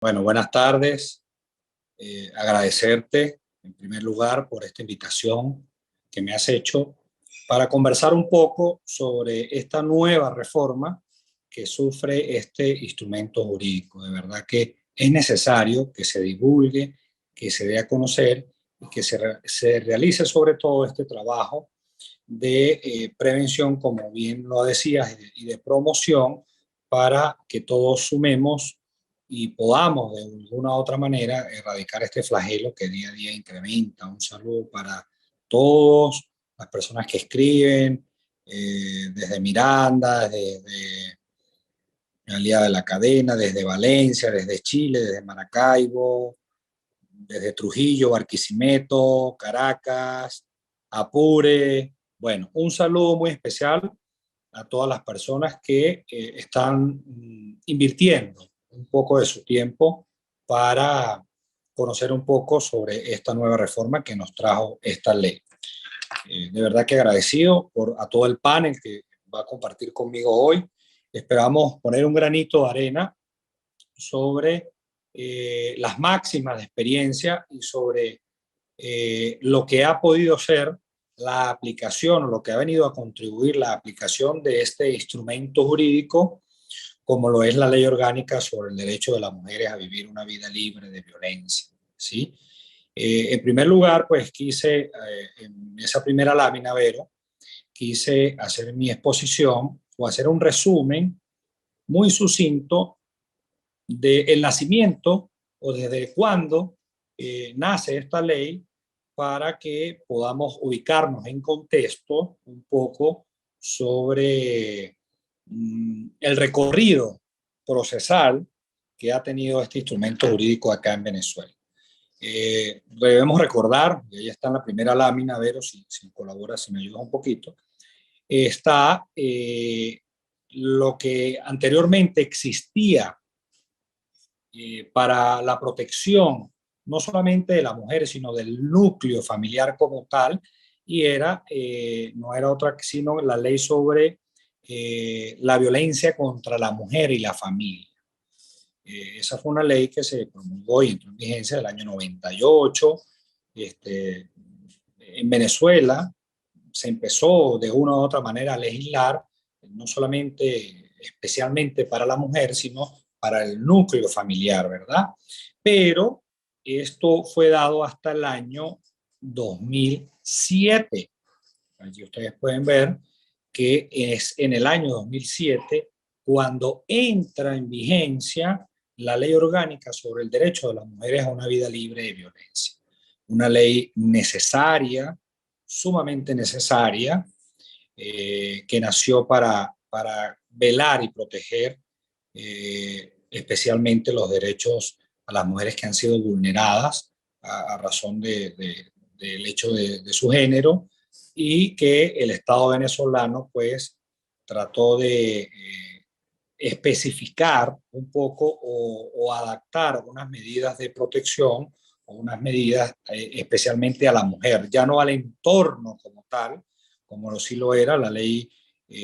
Bueno, buenas tardes. Agradecerte en primer lugar por esta invitación que me has hecho para conversar un poco sobre esta nueva reforma que sufre este instrumento jurídico. De verdad que es necesario que se divulgue, que se dé a conocer y que se realice sobre todo este trabajo de prevención, como bien lo decías, y de promoción para que todos sumemos y podamos de alguna u otra manera erradicar este flagelo que día a día incrementa. Un saludo para todas las personas que escriben, desde Miranda, desde Aliada de la Cadena, desde Valencia, desde Chile, desde Maracaibo, desde Trujillo, Barquisimeto, Caracas, Apure. Bueno, un saludo muy especial a todas las personas que están invirtiendo un poco de su tiempo para conocer un poco sobre esta nueva reforma que nos trajo esta ley. De verdad que agradecido a todo el panel que va a compartir conmigo hoy. Esperamos poner un granito de arena sobre las máximas de experiencia y sobre lo que ha podido ser la aplicación o lo que ha venido a contribuir la aplicación de este instrumento jurídico, como lo es la Ley Orgánica sobre el derecho de las mujeres a vivir una vida libre de violencia. ¿Sí? En primer lugar, pues quise, en esa primera lámina, Vero, quise hacer mi exposición o hacer un resumen muy sucinto del nacimiento o desde cuándo nace esta ley para que podamos ubicarnos en contexto un poco sobre el recorrido procesal que ha tenido este instrumento jurídico acá en Venezuela. Debemos recordar, y ahí está en la primera lámina, Vero, si colaboras, si me ayudas un poquito, está lo que anteriormente existía para la protección no solamente de la mujer, sino del núcleo familiar como tal, y no era otra sino la ley sobre la violencia contra la mujer y la familia. Esa fue una ley que se promulgó y entró en vigencia del año 98. En Venezuela se empezó de una u otra manera a legislar, no solamente especialmente para la mujer, sino para el núcleo familiar, ¿verdad? Pero esto fue dado hasta el año 2007. Allí ustedes pueden ver que es en el año 2007 cuando entra en vigencia la Ley Orgánica sobre el derecho de las mujeres a una vida libre de violencia. Una ley necesaria, sumamente necesaria, que nació para velar y proteger especialmente los derechos a las mujeres que han sido vulneradas a razón del hecho de su género, y que el Estado venezolano pues trató de especificar un poco o adaptar unas medidas de protección o unas medidas especialmente a la mujer, ya no al entorno como tal, como sí lo era la ley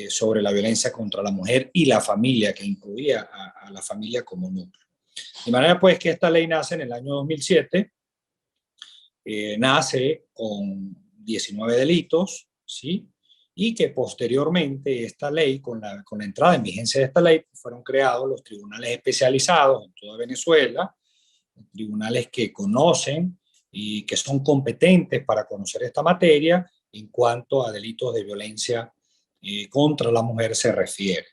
sobre la violencia contra la mujer y la familia, que incluía a la familia como núcleo. De manera pues que esta ley nace en el año 2007, nace con 19 delitos, ¿sí? Y que posteriormente esta ley, con la entrada en vigencia de esta ley, fueron creados los tribunales especializados en toda Venezuela, tribunales que conocen y que son competentes para conocer esta materia en cuanto a delitos de violencia contra la mujer se refiere.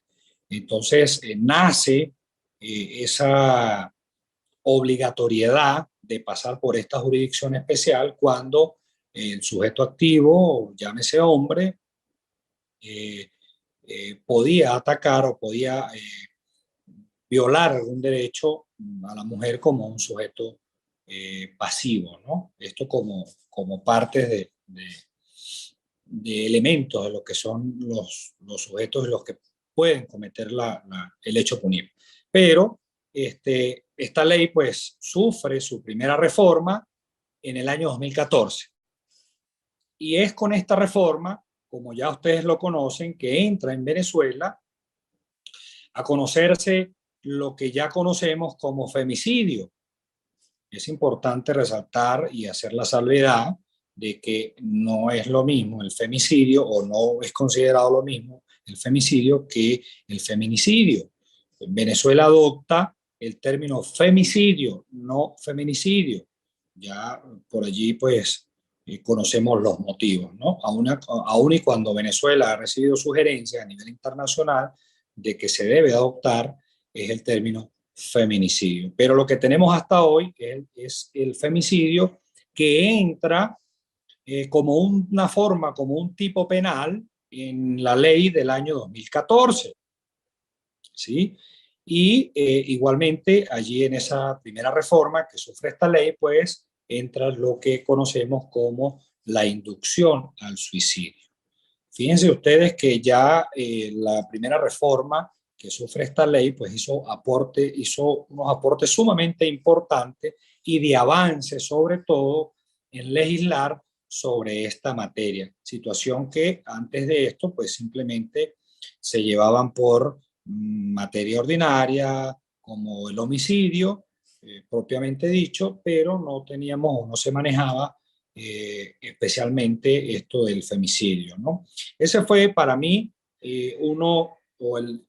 Entonces, nace esa obligatoriedad de pasar por esta jurisdicción especial cuando el sujeto activo, llámese hombre, eh, podía atacar o podía violar algún derecho a la mujer como un sujeto pasivo, ¿no? Esto como parte de elementos de lo que son los sujetos los que pueden cometer el hecho punible. Pero esta ley pues sufre su primera reforma en el año 2014. Y es con esta reforma, como ya ustedes lo conocen, que entra en Venezuela a conocerse lo que ya conocemos como femicidio. Es importante resaltar y hacer la salvedad de que no es lo mismo el femicidio, o no es considerado lo mismo el femicidio que el feminicidio. Venezuela adopta el término femicidio, no feminicidio. Ya por allí pues conocemos los motivos, ¿no? Aún y cuando Venezuela ha recibido sugerencias a nivel internacional de que se debe adoptar es el término feminicidio. Pero lo que tenemos hasta hoy es el femicidio, que entra como una forma, como un tipo penal en la ley del año 2014. ¿Sí? Y igualmente allí en esa primera reforma que sufre esta ley, pues entra lo que conocemos como la inducción al suicidio. Fíjense ustedes que ya la primera reforma que sufre esta ley, pues hizo unos aportes sumamente importantes y de avance, sobre todo en legislar sobre esta materia. Situación que antes de esto, pues simplemente se llevaban por materia ordinaria, como el homicidio, propiamente dicho, pero no teníamos o no se manejaba especialmente esto del femicidio, ¿no? Ese fue para mí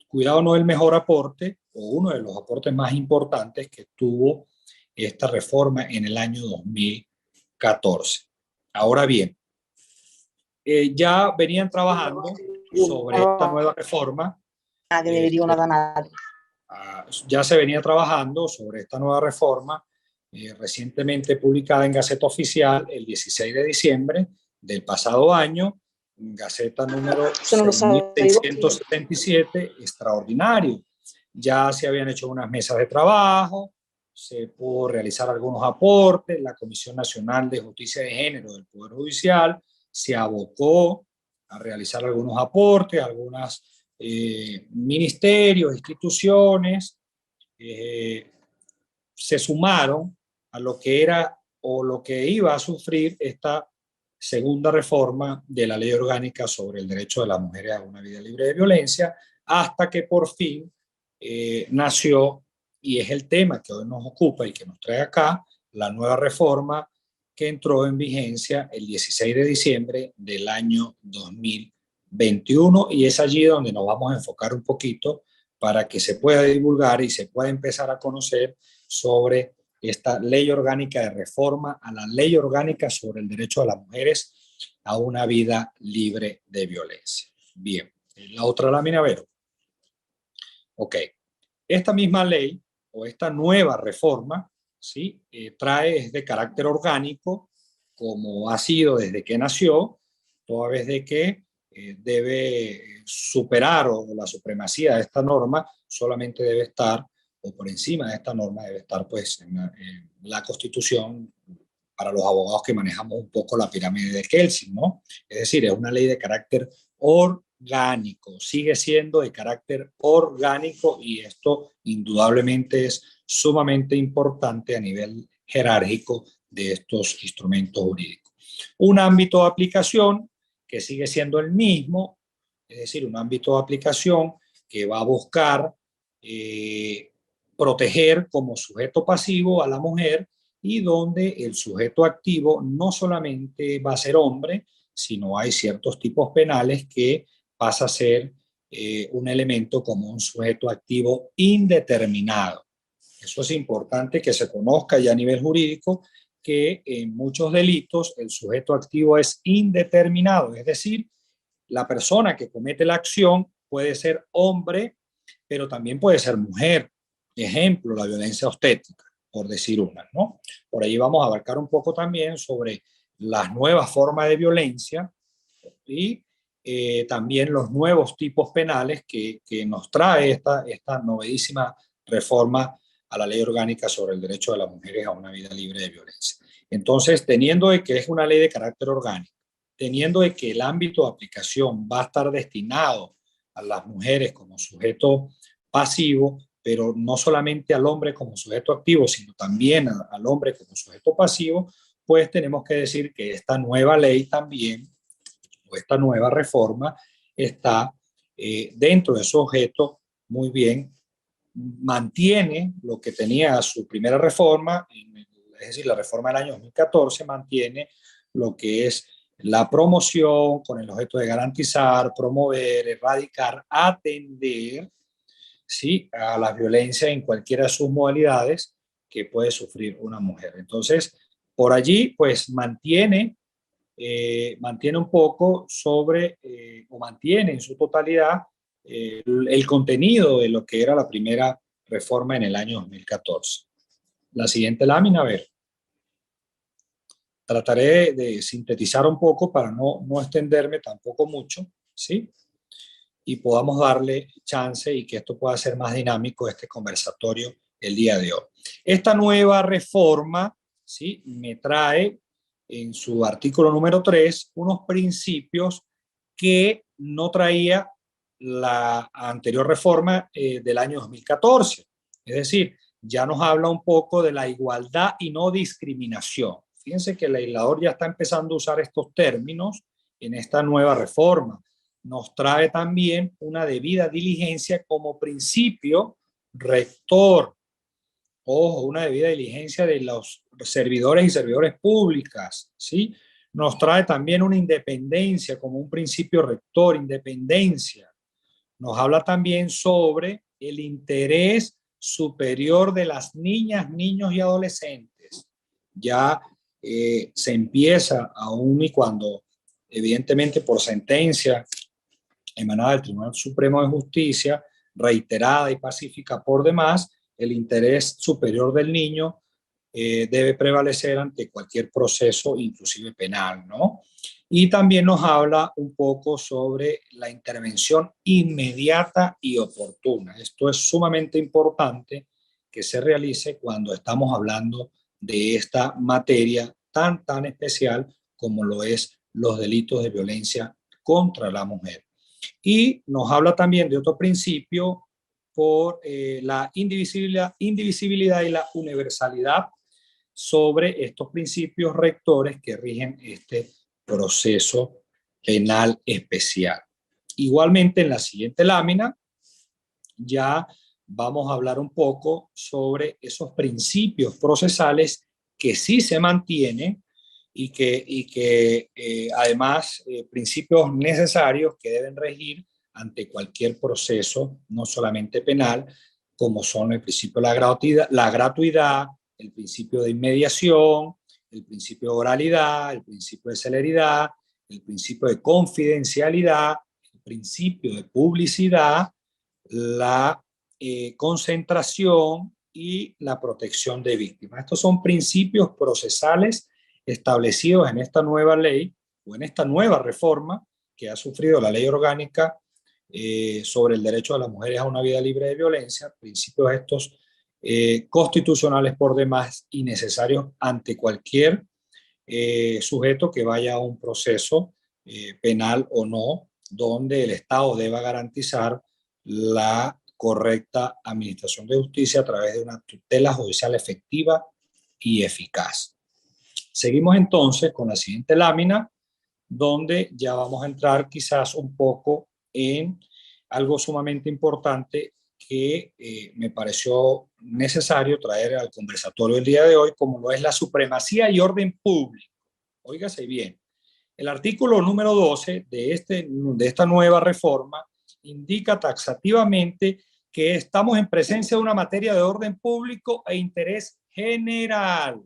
cuidado no el mejor aporte, o uno de los aportes más importantes que tuvo esta reforma en el año 2014. Ahora bien, ya venían trabajando sobre esta nueva reforma. Ya se venía trabajando sobre esta nueva reforma, recientemente publicada en Gaceta Oficial el 16 de diciembre del pasado año, Gaceta número 6677, extraordinario. Ya se habían hecho unas mesas de trabajo, se pudo realizar algunos aportes, la Comisión Nacional de Justicia de Género del Poder Judicial se abocó a realizar algunos aportes, algunas ministerios, instituciones, se sumaron a lo que era o lo que iba a sufrir esta segunda reforma de la Ley Orgánica sobre el derecho de las mujeres a una vida libre de violencia, hasta que por fin nació, y es el tema que hoy nos ocupa y que nos trae acá, la nueva reforma que entró en vigencia el 16 de diciembre del año 2021, y es allí donde nos vamos a enfocar un poquito para que se pueda divulgar y se pueda empezar a conocer sobre esta ley orgánica de reforma a la ley orgánica sobre el derecho de las mujeres a una vida libre de violencia. Bien, la otra lámina, Vero. Ok, esta misma ley o esta nueva reforma, ¿sí? Es de carácter orgánico, como ha sido desde que nació, toda vez de que debe superar, o la supremacía de esta norma solamente debe estar, o por encima de esta norma debe estar pues en la Constitución, para los abogados que manejamos un poco la pirámide de Kelsen, ¿no? Es decir, es una ley de carácter orgánico, sigue siendo de carácter orgánico, y esto indudablemente es sumamente importante a nivel jerárquico de estos instrumentos jurídicos. Un ámbito de aplicación que sigue siendo el mismo, es decir, un ámbito de aplicación que va a buscar proteger como sujeto pasivo a la mujer, y donde el sujeto activo no solamente va a ser hombre, sino hay ciertos tipos penales que pasa a ser un elemento como un sujeto activo indeterminado. Eso es importante que se conozca ya a nivel jurídico, que en muchos delitos el sujeto activo es indeterminado, es decir, la persona que comete la acción puede ser hombre, pero también puede ser mujer. Ejemplo, la violencia obstétrica, por decir una, ¿no? Por ahí vamos a abarcar un poco también sobre las nuevas formas de violencia y también los nuevos tipos penales que nos trae esta novedísima reforma a la Ley Orgánica sobre el derecho de las mujeres a una vida libre de violencia. Entonces, teniendo de que es una ley de carácter orgánico, teniendo de que el ámbito de aplicación va a estar destinado a las mujeres como sujeto pasivo, pero no solamente al hombre como sujeto activo, sino también al hombre como sujeto pasivo, pues tenemos que decir que esta nueva ley también, o esta nueva reforma, está dentro de su objeto muy bien mantiene lo que tenía su primera reforma, es decir, la reforma del año 2014 mantiene lo que es la promoción con el objeto de garantizar, promover, erradicar, atender, ¿sí?, a la violencia en cualquiera de sus modalidades que puede sufrir una mujer. Entonces, por allí, pues mantiene un poco sobre, o mantiene en su totalidad el contenido de lo que era la primera reforma en el año 2014. La siguiente lámina, a ver, trataré de sintetizar un poco para no extenderme tampoco mucho, ¿sí? Y podamos darle chance y que esto pueda ser más dinámico, este conversatorio, el día de hoy. Esta nueva reforma, ¿sí?, me trae en su artículo número 3 unos principios que no traía la anterior reforma del año 2014. Es decir, ya nos habla un poco de la igualdad y no discriminación. Fíjense que el legislador ya está empezando a usar estos términos en esta nueva reforma. Nos trae también una debida diligencia como principio rector. Ojo, una debida diligencia de los servidores y servidores públicas, ¿sí? Nos trae también una independencia como un principio rector, independencia. Nos habla también sobre el interés superior de las niñas, niños y adolescentes. Ya se empieza, aún y cuando, evidentemente por sentencia emanada del Tribunal Supremo de Justicia, reiterada y pacífica por demás, el interés superior del niño debe prevalecer ante cualquier proceso, inclusive penal, ¿no? Y también nos habla un poco sobre la intervención inmediata y oportuna. Esto es sumamente importante que se realice cuando estamos hablando de esta materia tan especial como lo es los delitos de violencia contra la mujer. Y nos habla también de otro principio por la indivisibilidad y la universalidad sobre estos principios rectores que rigen este proceso penal especial. Igualmente, en la siguiente lámina ya vamos a hablar un poco sobre esos principios procesales que sí se mantienen y que además principios necesarios que deben regir ante cualquier proceso, no solamente penal, como son el principio de la gratuidad, el principio de inmediación, el principio de oralidad, el principio de celeridad, el principio de confidencialidad, el principio de publicidad, la concentración y la protección de víctimas. Estos son principios procesales establecidos en esta nueva ley o en esta nueva reforma que ha sufrido la ley orgánica sobre el derecho de las mujeres a una vida libre de violencia, principios estos constitucionales por demás y necesarios ante cualquier sujeto que vaya a un proceso penal o no, donde el Estado deba garantizar la correcta administración de justicia a través de una tutela judicial efectiva y eficaz. Seguimos entonces con la siguiente lámina, donde ya vamos a entrar quizás un poco en algo sumamente importante que me pareció necesario traer al conversatorio del día de hoy, como lo es la supremacía y orden público. Óigase bien, el artículo número 12 de esta nueva reforma indica taxativamente que estamos en presencia de una materia de orden público e interés general.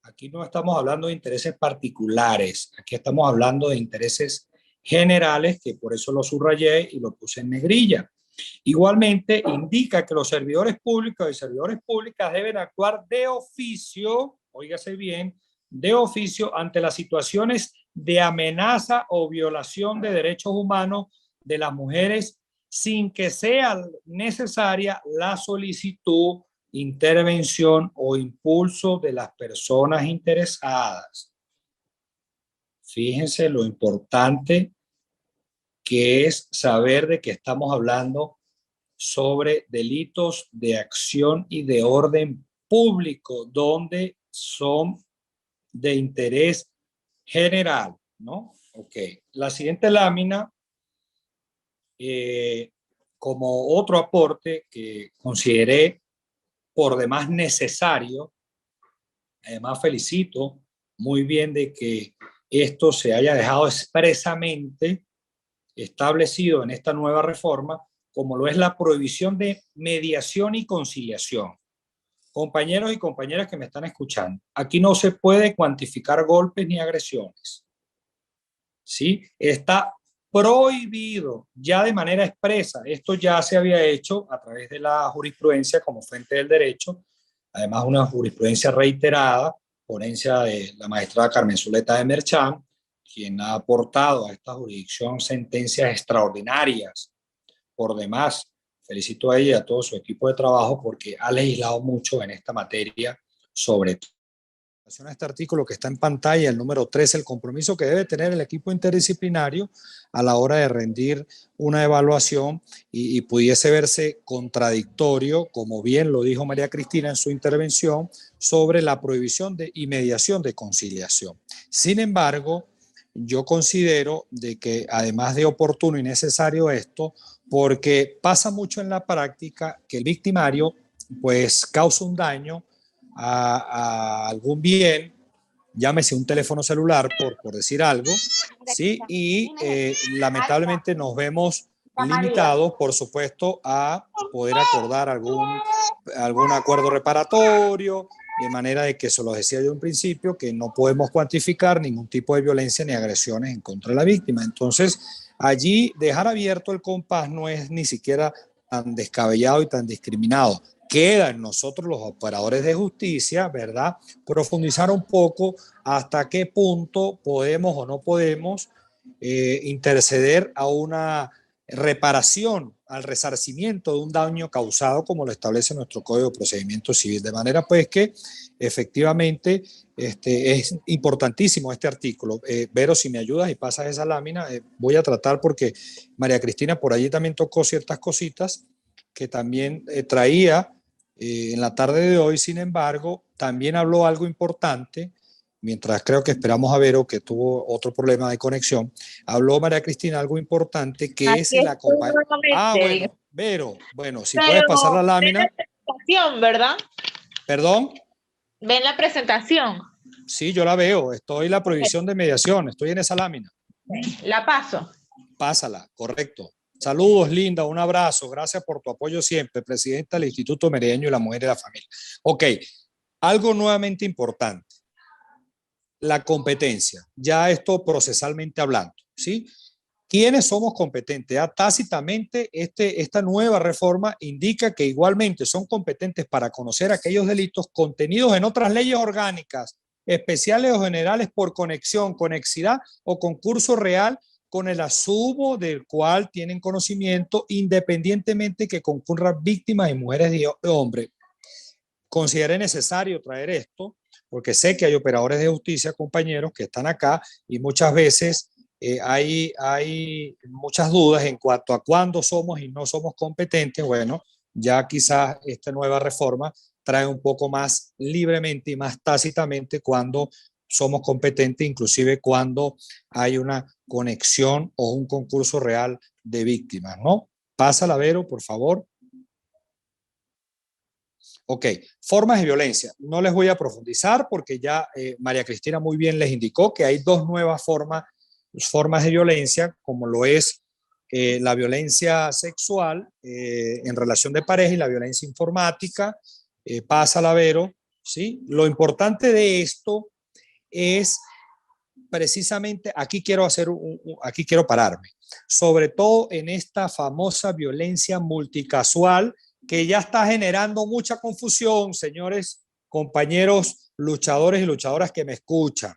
Aquí no estamos hablando de intereses particulares, aquí estamos hablando de intereses generales, que por eso lo subrayé y lo puse en negrilla. Igualmente indica que los servidores públicos y servidores públicas deben actuar de oficio, óigase bien, de oficio ante las situaciones de amenaza o violación de derechos humanos de las mujeres sin que sea necesaria la solicitud, intervención o impulso de las personas interesadas. Fíjense lo importante que es saber de que estamos hablando sobre delitos de acción y de orden público, donde son de interés general, ¿no? Ok. La siguiente lámina como otro aporte que consideré por demás necesario, además felicito muy bien de que esto se haya dejado expresamente establecido en esta nueva reforma, como lo es la prohibición de mediación y conciliación. Compañeros y compañeras que me están escuchando, aquí no se puede cuantificar golpes ni agresiones, ¿sí? Está prohibido ya de manera expresa. Esto ya se había hecho a través de la jurisprudencia como fuente del derecho, además una jurisprudencia reiterada, ponencia de la magistrada Carmen Zuleta de Merchán, quien ha aportado a esta jurisdicción sentencias extraordinarias. Por demás, felicito a ella y a todo su equipo de trabajo porque ha legislado mucho en esta materia, sobre todo este artículo que está en pantalla, el número 3, el compromiso que debe tener el equipo interdisciplinario a la hora de rendir una evaluación y pudiese verse contradictorio, como bien lo dijo María Cristina en su intervención, sobre la prohibición y mediación de conciliación. Sin embargo, yo considero de que además de oportuno y necesario esto, porque pasa mucho en la práctica que el victimario pues causa un daño a algún bien, llámese un teléfono celular, por decir algo, ¿sí? Y lamentablemente nos vemos limitados, por supuesto, a poder acordar algún acuerdo reparatorio, de manera de que, se lo decía yo en un principio, que no podemos cuantificar ningún tipo de violencia ni agresiones en contra de la víctima. Entonces, allí dejar abierto el compás no es ni siquiera tan descabellado y tan discriminado. Queda en nosotros los operadores de justicia, ¿verdad?, profundizar un poco hasta qué punto podemos o no podemos interceder a una reparación, al resarcimiento de un daño causado, como lo establece nuestro Código de Procedimiento Civil. De manera pues que efectivamente es importantísimo este artículo. Vero, si me ayudas y pasas esa lámina, voy a tratar, porque María Cristina por allí también tocó ciertas cositas que también traía en la tarde de hoy. Sin embargo, también habló algo importante, mientras creo que esperamos a Vero, que tuvo otro problema de conexión. Habló María Cristina algo importante, que Aquí es el estoy acompañamiento. Ah, nuevamente. bueno, Vero, bueno, si puedes pasar la Pero ven la lámina. presentación, ¿verdad? Perdón, Ven la presentación. sí, yo la veo, estoy en la prohibición de mediación, estoy en esa lámina. La paso. Pásala, correcto. Saludos, Linda, un abrazo, gracias por tu apoyo siempre, presidenta del Instituto Merideño y la Mujer y la Familia. Ok, algo nuevamente importante, la competencia, ya esto procesalmente hablando, ¿sí? ¿Quiénes somos competentes? Ya tácitamente esta nueva reforma indica que igualmente son competentes para conocer aquellos delitos contenidos en otras leyes orgánicas, especiales o generales por conexión, conexidad o concurso real con el asumo del cual tienen conocimiento, independientemente que concurran víctimas y mujeres y hombres. Consideré necesario traer esto porque sé que hay operadores de justicia, compañeros, que están acá y muchas veces hay muchas dudas en cuanto a cuándo somos y no somos competentes. Bueno, ya quizás esta nueva reforma trae un poco más libremente y más tácitamente cuando somos competentes, inclusive cuando hay una conexión o un concurso real de víctimas, ¿no? Pásala, Vero, por favor. Ok, formas de violencia. No les voy a profundizar porque ya María Cristina muy bien les indicó que hay dos nuevas formas de violencia, como lo es la violencia sexual en relación de pareja y la violencia informática. Pasa la Vero, ¿sí? Lo importante de esto es precisamente, aquí quiero pararme, sobre todo en esta famosa violencia multicasual que ya está generando mucha confusión, señores compañeros luchadores y luchadoras que me escuchan.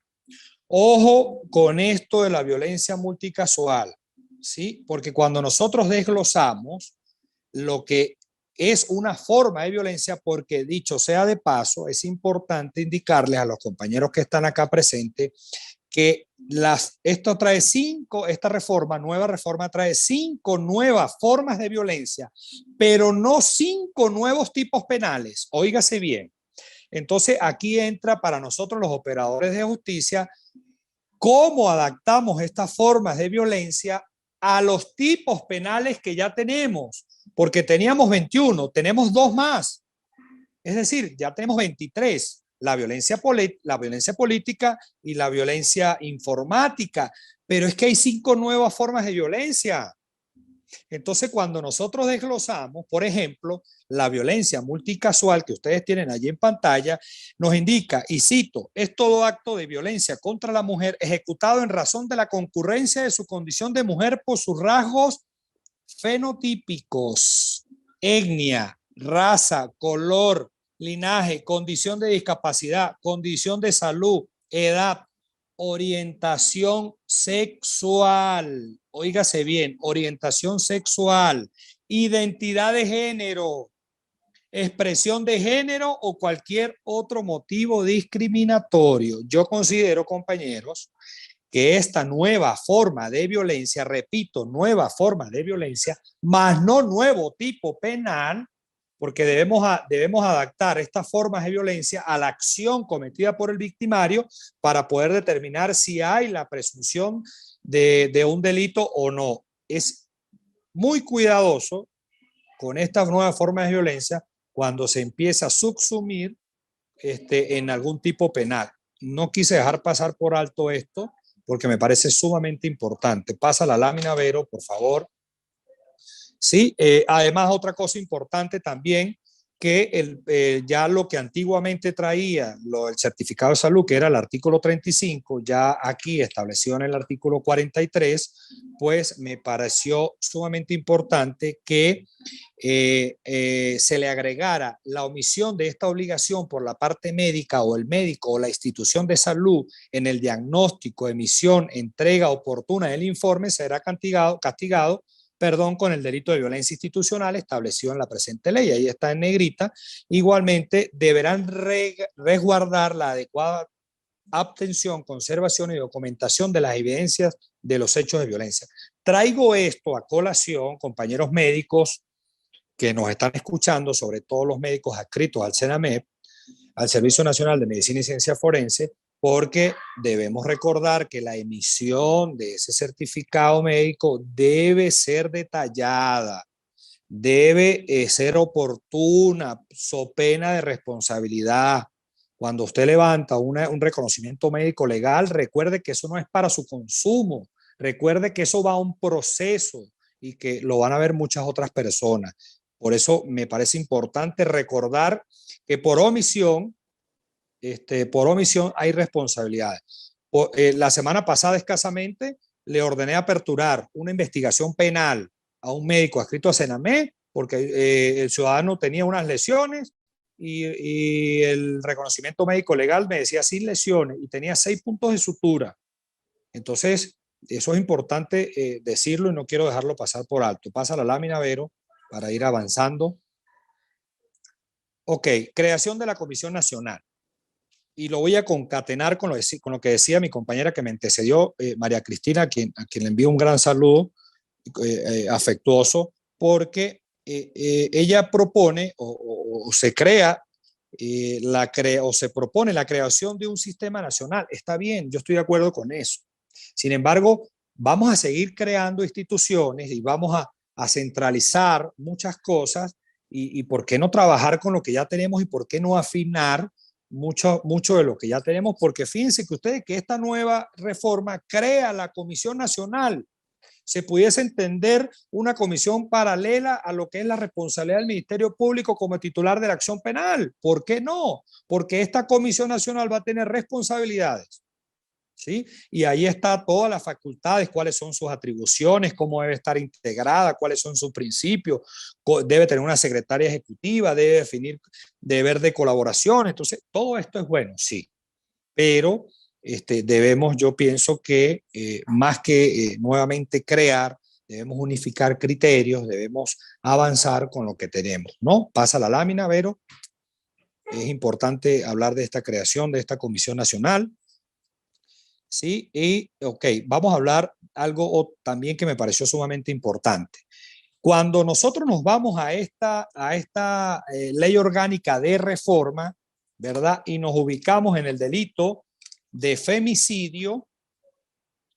Ojo con esto de la violencia multicasual, ¿sí? Porque cuando nosotros desglosamos lo que es una forma de violencia, porque dicho sea de paso, es importante indicarles a los compañeros que están acá presentes que esta nueva reforma trae 5 nuevas formas de violencia, pero no 5 nuevos tipos penales. Óigase bien. Entonces aquí entra para nosotros los operadores de justicia cómo adaptamos estas formas de violencia a los tipos penales que ya tenemos. porque teníamos 21, tenemos 2 más. Es decir, ya tenemos 23. La violencia política y la violencia informática. Pero es que hay 5 nuevas formas de violencia. Entonces, cuando nosotros desglosamos, por ejemplo, la violencia multicasual que ustedes tienen allí en pantalla, nos indica, y cito, es todo acto de violencia contra la mujer ejecutado en razón de la concurrencia de su condición de mujer por sus rasgos fenotípicos, etnia, raza, color, linaje, condición de discapacidad, condición de salud, edad, orientación sexual, óigase bien, orientación sexual, identidad de género, expresión de género o cualquier otro motivo discriminatorio. Yo considero, compañeros, que esta nueva forma de violencia, repito, nueva forma de violencia, más no nuevo tipo penal, porque debemos adaptar estas formas de violencia a la acción cometida por el victimario para poder determinar si hay la presunción de un delito o no. Es muy cuidadoso con estas nuevas formas de violencia cuando se empieza a subsumir en algún tipo penal. No quise dejar pasar por alto esto porque me parece sumamente importante. Pasa la lámina, Vero, por favor. Sí, además otra cosa importante también, que ya lo que antiguamente traía el certificado de salud, que era el artículo 35, ya aquí establecido en el artículo 43, pues me pareció sumamente importante que se le agregara la omisión de esta obligación por la parte médica o el médico o la institución de salud en el diagnóstico, emisión, entrega oportuna del informe, será castigado con el delito de violencia institucional establecido en la presente ley. Ahí está en negrita. Igualmente, deberán resguardar la adecuada obtención, conservación y documentación de las evidencias de los hechos de violencia. Traigo esto a colación, compañeros médicos que nos están escuchando, sobre todo los médicos adscritos al CENAMEP, al Servicio Nacional de Medicina y Ciencia Forense, porque debemos recordar que la emisión de ese certificado médico debe ser detallada, debe ser oportuna, so pena de responsabilidad. Cuando usted levanta un reconocimiento médico legal, recuerde que eso no es para su consumo, recuerde que eso va a un proceso y que lo van a ver muchas otras personas. Por eso me parece importante recordar que por omisión hay responsabilidades. La semana pasada escasamente le ordené aperturar una investigación penal a un médico adscrito a CENAMEP porque el ciudadano tenía unas lesiones y el reconocimiento médico legal me decía sin lesiones y tenía 6 puntos de sutura. Entonces, eso es importante decirlo y no quiero dejarlo pasar por alto. Pasa la lámina, Vero, para ir avanzando. Ok, creación de la Comisión Nacional. Y lo voy a concatenar con lo que decía mi compañera que me antecedió, María Cristina, a quien le envío un gran saludo afectuoso, porque ella propone o se crea o se propone la creación de un sistema nacional. Está bien, yo estoy de acuerdo con eso. Sin embargo, vamos a seguir creando instituciones y vamos a centralizar muchas cosas y ¿por qué no trabajar con lo que ya tenemos y por qué no afinar mucho de lo que ya tenemos? Porque fíjense que ustedes que esta nueva reforma crea la Comisión Nacional. Se pudiese entender una comisión paralela a lo que es la responsabilidad del Ministerio Público como titular de la acción penal. ¿Por qué no? Porque esta Comisión Nacional va a tener responsabilidades, ¿sí? Y ahí está todas las facultades, cuáles son sus atribuciones, cómo debe estar integrada, cuáles son sus principios, debe tener una secretaria ejecutiva, debe definir deber de colaboración. Entonces, todo esto es bueno, sí, pero debemos, yo pienso que más que nuevamente crear, debemos unificar criterios, debemos avanzar con lo que tenemos, ¿no? Pasa la lámina, Vero. Es importante hablar de esta creación de esta Comisión Nacional. Sí, y ok, vamos a hablar algo también que me pareció sumamente importante. Cuando nosotros nos vamos a esta ley orgánica de reforma, ¿verdad? Y nos ubicamos en el delito de femicidio,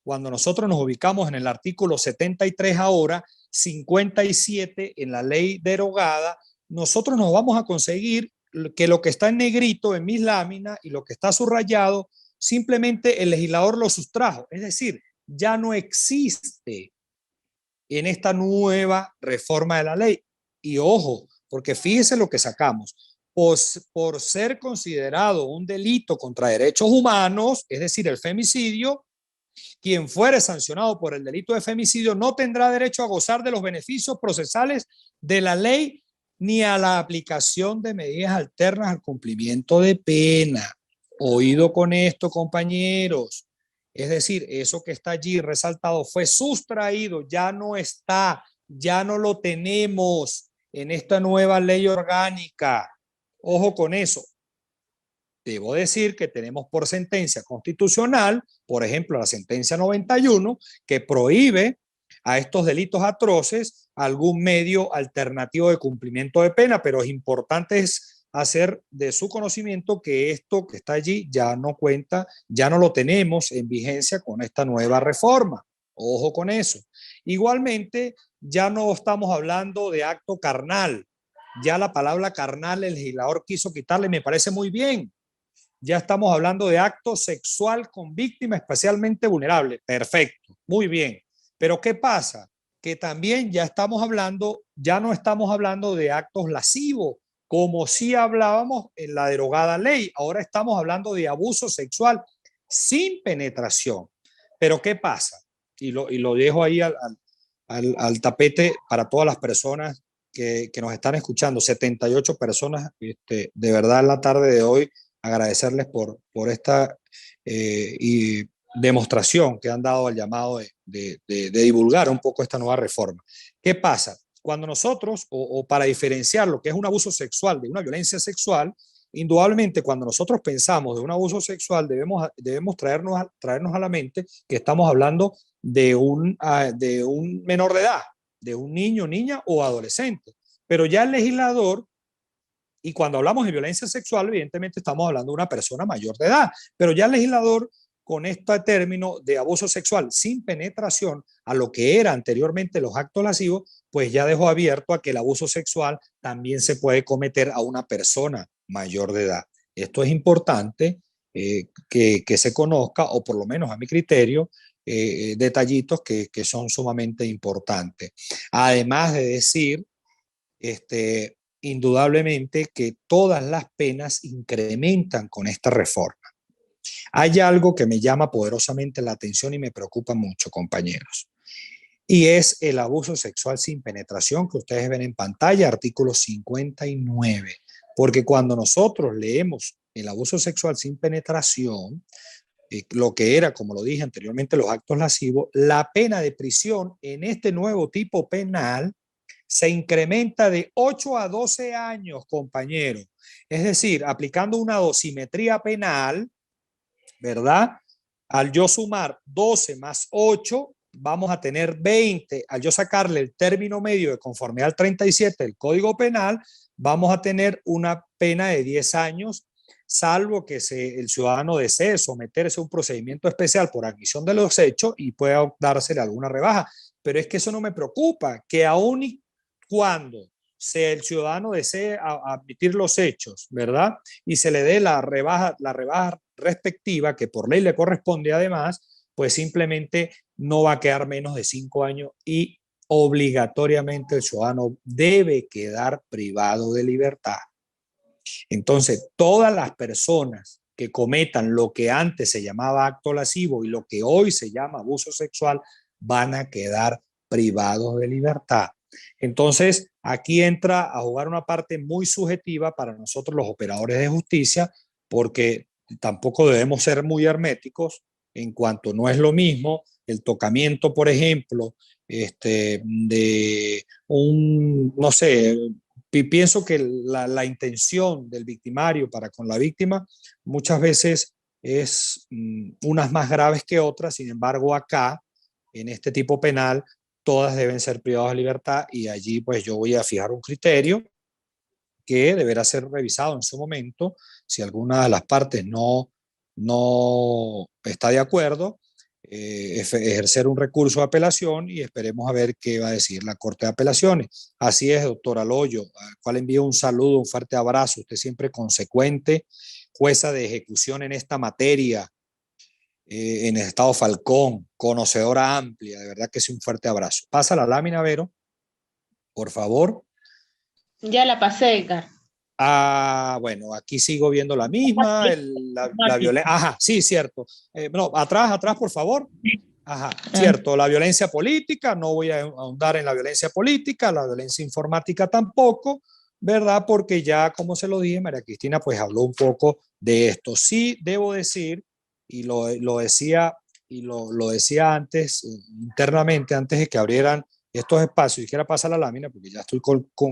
cuando nosotros nos ubicamos en el artículo 73 ahora, 57 en la ley derogada, nosotros nos vamos a conseguir que lo que está en negrito en mis láminas y lo que está subrayado, simplemente el legislador lo sustrajo. Es decir, ya no existe en esta nueva reforma de la ley. Y ojo, porque fíjese lo que sacamos. Por ser considerado un delito contra derechos humanos, es decir, el femicidio, quien fuere sancionado por el delito de femicidio no tendrá derecho a gozar de los beneficios procesales de la ley ni a la aplicación de medidas alternas al cumplimiento de pena. Oído con esto, compañeros. Es decir, eso que está allí resaltado fue sustraído, ya no está, ya no lo tenemos en esta nueva ley orgánica. Ojo con eso. Debo decir que tenemos por sentencia constitucional, por ejemplo, la sentencia 91, que prohíbe a estos delitos atroces algún medio alternativo de cumplimiento de pena, pero es importante hacer de su conocimiento que esto que está allí ya no cuenta, ya no lo tenemos en vigencia con esta nueva reforma. Ojo con eso. Igualmente, ya no estamos hablando de acto carnal. Ya la palabra carnal el legislador quiso quitarle, me parece muy bien. Ya estamos hablando de acto sexual con víctima especialmente vulnerable. Perfecto, muy bien. Pero ¿qué pasa? Que también ya estamos hablando, ya no estamos hablando de actos lascivos, como sí hablábamos en la derogada ley. Ahora estamos hablando de abuso sexual sin penetración. Pero ¿qué pasa? Y lo dejo ahí al tapete para todas las personas que nos están escuchando. 78 personas, de verdad, en la tarde de hoy, agradecerles por esta y demostración que han dado al llamado de divulgar un poco esta nueva reforma. ¿Qué pasa? Cuando nosotros, o para diferenciar lo que es un abuso sexual de una violencia sexual, indudablemente cuando nosotros pensamos de un abuso sexual debemos traernos a la mente que estamos hablando de un menor de edad, de un niño, niña o adolescente. Pero ya el legislador, y cuando hablamos de violencia sexual, evidentemente estamos hablando de una persona mayor de edad, pero ya el legislador, con este término de abuso sexual sin penetración, a lo que era anteriormente los actos lascivos, pues ya dejó abierto a que el abuso sexual también se puede cometer a una persona mayor de edad. Esto es importante que se conozca, o por lo menos a mi criterio, detallitos que son sumamente importantes. Además de decir, indudablemente que todas las penas incrementan con esta reforma. Hay algo que me llama poderosamente la atención y me preocupa mucho, compañeros, y es el abuso sexual sin penetración que ustedes ven en pantalla, artículo 59, porque cuando nosotros leemos el abuso sexual sin penetración, lo que era, como lo dije anteriormente, los actos lascivos, la pena de prisión en este nuevo tipo penal se incrementa de 8 a 12 años, compañero. Es decir, aplicando una dosimetría penal, ¿verdad? Al yo sumar 12 más 8, vamos a tener 20. Al yo sacarle el término medio de conformidad al 37 del Código Penal, vamos a tener una pena de 10 años, salvo que el ciudadano desee someterse a un procedimiento especial por admisión de los hechos y pueda dársele alguna rebaja. Pero es que eso no me preocupa, que aún cuando el ciudadano desee admitir los hechos, ¿verdad? Y se le dé la rebaja respectiva, que por ley le corresponde además, pues simplemente no va a quedar menos de 5 años y obligatoriamente el ciudadano debe quedar privado de libertad. Entonces, todas las personas que cometan lo que antes se llamaba acto lascivo y lo que hoy se llama abuso sexual van a quedar privados de libertad. Entonces, aquí entra a jugar una parte muy subjetiva para nosotros los operadores de justicia, porque tampoco debemos ser muy herméticos en cuanto no es lo mismo el tocamiento, por ejemplo, de un, no sé, pienso que la intención del victimario para con la víctima muchas veces es unas más graves que otras. Sin embargo, acá, en este tipo penal, todas deben ser privadas de libertad y allí pues yo voy a fijar un criterio que deberá ser revisado en su momento. Si alguna de las partes no está de acuerdo, ejercer un recurso de apelación y esperemos a ver qué va a decir la Corte de Apelaciones. Así es, doctora Loyo, al cual envío un saludo, un fuerte abrazo. Usted siempre consecuente, jueza de ejecución en esta materia, en el estado Falcón, conocedora amplia, de verdad que sí, un fuerte abrazo. Pasa la lámina, Vero, por favor. Ya la pasé, Edgar. Ah, bueno, aquí sigo viendo la misma, la violencia. Ajá, sí, cierto. No, atrás, por favor. Ajá, cierto, la violencia política, no voy a ahondar en la violencia política, la violencia informática tampoco, ¿verdad? Porque ya, como se lo dije, María Cristina pues habló un poco de esto. Sí, debo decir, y lo decía, lo decía antes, internamente, antes de que abrieran estos espacios, y quiera pasar la lámina, porque ya estoy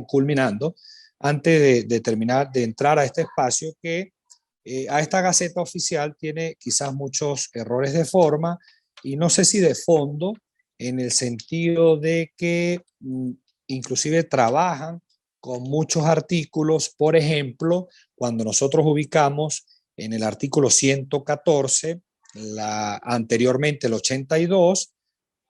culminando, antes de terminar, de entrar a este espacio, que a esta Gaceta Oficial tiene quizás muchos errores de forma, y no sé si de fondo, en el sentido de que inclusive trabajan con muchos artículos. Por ejemplo, cuando nosotros ubicamos en el artículo 114, anteriormente el 82,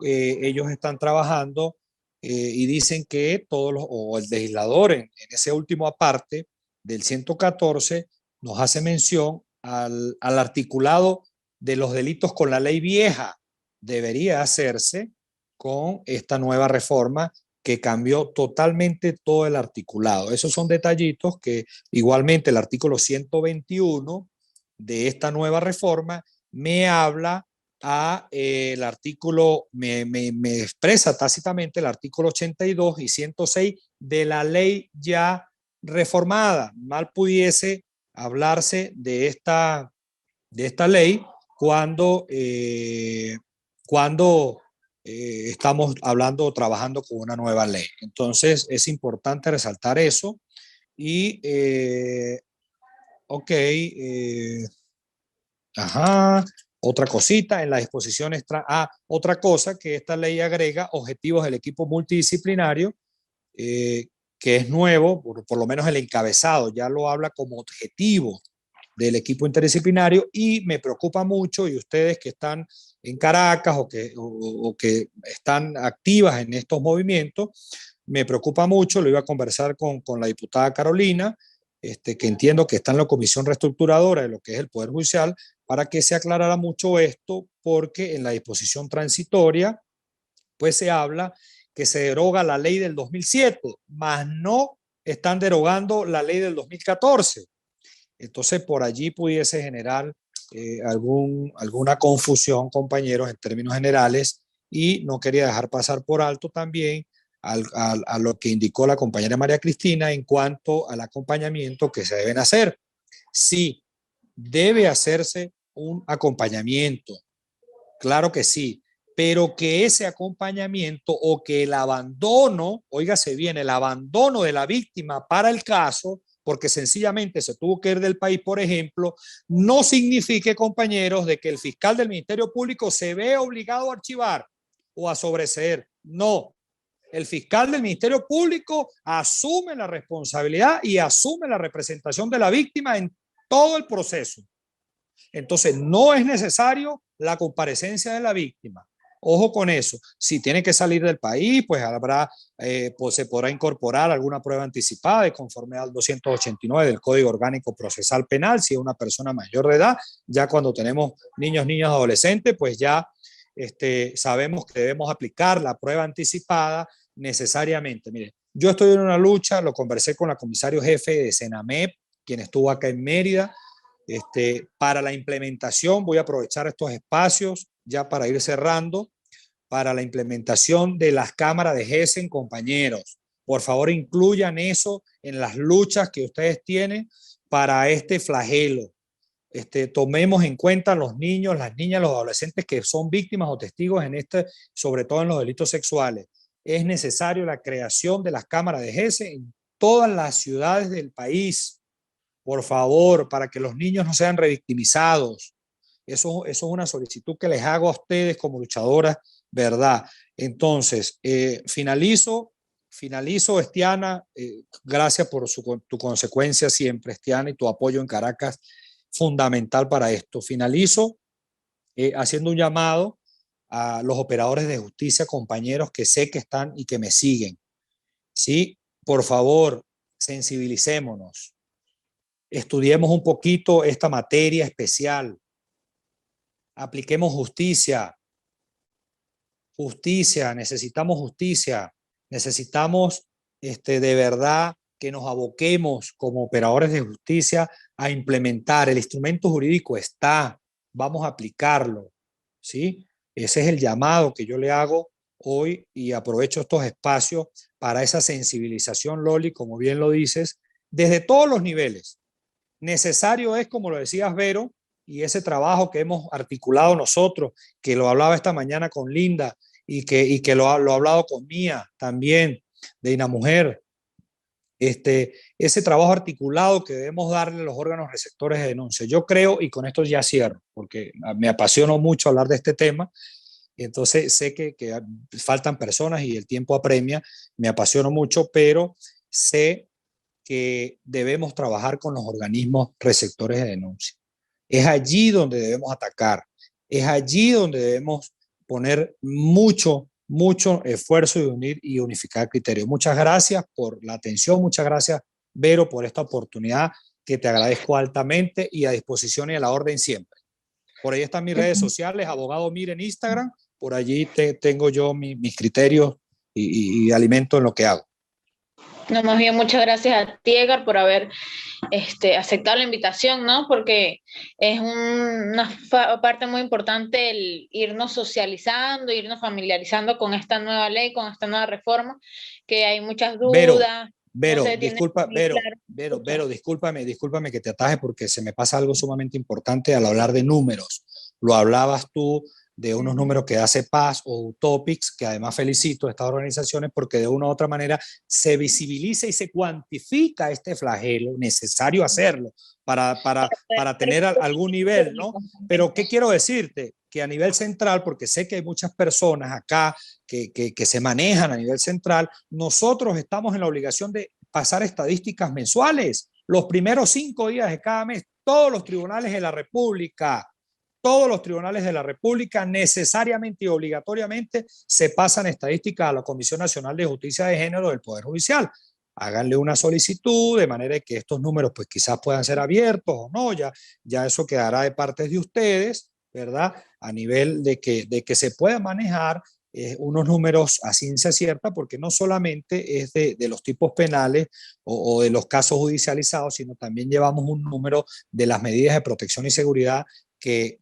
ellos están trabajando y dicen que o el legislador en ese último aparte del 114 nos hace mención al articulado de los delitos con la ley vieja. Debería hacerse con esta nueva reforma que cambió totalmente todo el articulado. Esos son detallitos que igualmente el artículo 121 de esta nueva reforma me habla el artículo, me expresa tácitamente el artículo 82 y 106 de la ley ya reformada. Mal pudiese hablarse de esta ley cuando, estamos hablando o trabajando con una nueva ley. Entonces es importante resaltar eso y, ok, ajá, otra cosita en las disposiciones, otra cosa que esta ley agrega, objetivos del equipo multidisciplinario, eh, que es nuevo, por lo menos el encabezado ya lo habla como objetivo del equipo interdisciplinario, y me preocupa mucho, y ustedes que están en Caracas o que están activas en estos movimientos, me preocupa mucho, lo iba a conversar con la diputada Carolina, que entiendo que está en la comisión reestructuradora de lo que es el Poder Judicial, para que se aclarara mucho esto, porque en la disposición transitoria pues se habla que se deroga la ley del 2007, más no están derogando la ley del 2014. Entonces, por allí pudiese generar alguna confusión, compañeros, en términos generales, y no quería dejar pasar por alto también a lo que indicó la compañera María Cristina en cuanto al acompañamiento que se deben hacer. Sí, debe hacerse un acompañamiento, claro que sí, pero que ese acompañamiento o que el abandono, óigase bien, el abandono de la víctima para el caso, porque sencillamente se tuvo que ir del país, por ejemplo, no signifique, compañeros, de que el fiscal del Ministerio Público se ve obligado a archivar o a sobreseer. No, el fiscal del Ministerio Público asume la responsabilidad y asume la representación de la víctima en todo el proceso. Entonces, no es necesario la comparecencia de la víctima. Ojo con eso. Si tiene que salir del país, pues habrá, pues se podrá incorporar alguna prueba anticipada de conformidad al 289 del Código Orgánico Procesal Penal, si es una persona mayor de edad. Ya cuando tenemos niños, niñas, adolescentes, pues ya sabemos que debemos aplicar la prueba anticipada necesariamente. Mire, yo estoy en una lucha, lo conversé con la comisario jefe de Senamep, quien estuvo acá en Mérida. Para la implementación, voy a aprovechar estos espacios ya para ir cerrando, para la implementación de las cámaras de GESEN, compañeros. Por favor, incluyan eso en las luchas que ustedes tienen para este flagelo. Tomemos en cuenta los niños, las niñas, los adolescentes que son víctimas o testigos sobre todo en los delitos sexuales. Es necesario la creación de las cámaras de GESEN en todas las ciudades del país, por favor, para que los niños no sean revictimizados. Eso es una solicitud que les hago a ustedes como luchadoras, ¿verdad? Entonces, finalizo, Estiana, gracias por tu consecuencia siempre, Estiana, y tu apoyo en Caracas, fundamental para esto. Finalizo haciendo un llamado a los operadores de justicia, compañeros que sé que están y que me siguen. ¿Sí? Por favor, sensibilicémonos. Estudiemos un poquito esta materia especial. Apliquemos justicia. Justicia, necesitamos justicia. Necesitamos de verdad que nos aboquemos como operadores de justicia a implementar. El instrumento jurídico está, vamos a aplicarlo, ¿sí? Ese es el llamado que yo le hago hoy y aprovecho estos espacios para esa sensibilización, Loli, como bien lo dices, desde todos los niveles. Necesario es, como lo decías, Vero, y ese trabajo que hemos articulado nosotros, que lo hablaba esta mañana con Linda y que lo ha hablado con Mía también, de Inamujer, ese trabajo articulado que debemos darle a los órganos receptores de denuncia. Yo creo, y con esto ya cierro, porque me apasionó mucho hablar de este tema, y entonces sé que faltan personas y el tiempo apremia, me apasiono mucho, pero sé que debemos trabajar con los organismos receptores de denuncia. Es allí donde debemos atacar, es allí donde debemos poner mucho esfuerzo y unir y unificar criterios. Muchas gracias por la atención, muchas gracias, Vero, por esta oportunidad que te agradezco altamente y a disposición y a la orden siempre. Por ahí están mis redes sociales, Abogado Mir en Instagram, por allí tengo yo mis criterios y alimento en lo que hago. No, más bien muchas gracias a ti, Edgar, por haber aceptado la invitación, ¿no? Porque es una parte muy importante el irnos socializando, irnos familiarizando con esta nueva ley, con esta nueva reforma, que hay muchas dudas. Vero, No se tiene disculpa, muy claro. Vero, discúlpame que te ataje porque se me pasa algo sumamente importante al hablar de números. Lo hablabas tú de unos números que hace Paz o Utopics, que además felicito a estas organizaciones porque de una u otra manera se visibiliza y se cuantifica este flagelo, necesario hacerlo para tener algún nivel, ¿no? Pero ¿qué quiero decirte? Que a nivel central, porque sé que hay muchas personas acá que se manejan a nivel central, nosotros estamos en la obligación de pasar estadísticas mensuales. Los primeros 5 días de cada mes, todos los tribunales de la República necesariamente y obligatoriamente se pasan estadísticas a la Comisión Nacional de Justicia de Género del Poder Judicial. Háganle una solicitud de manera que estos números pues quizás puedan ser abiertos o no, ya eso quedará de parte de ustedes, ¿verdad? A nivel de que se pueda manejar unos números a ciencia cierta, porque no solamente es de los tipos penales o de los casos judicializados, sino también llevamos un número de las medidas de protección y seguridad que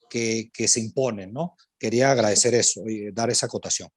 se imponen, ¿no? Quería agradecer eso y dar esa acotación.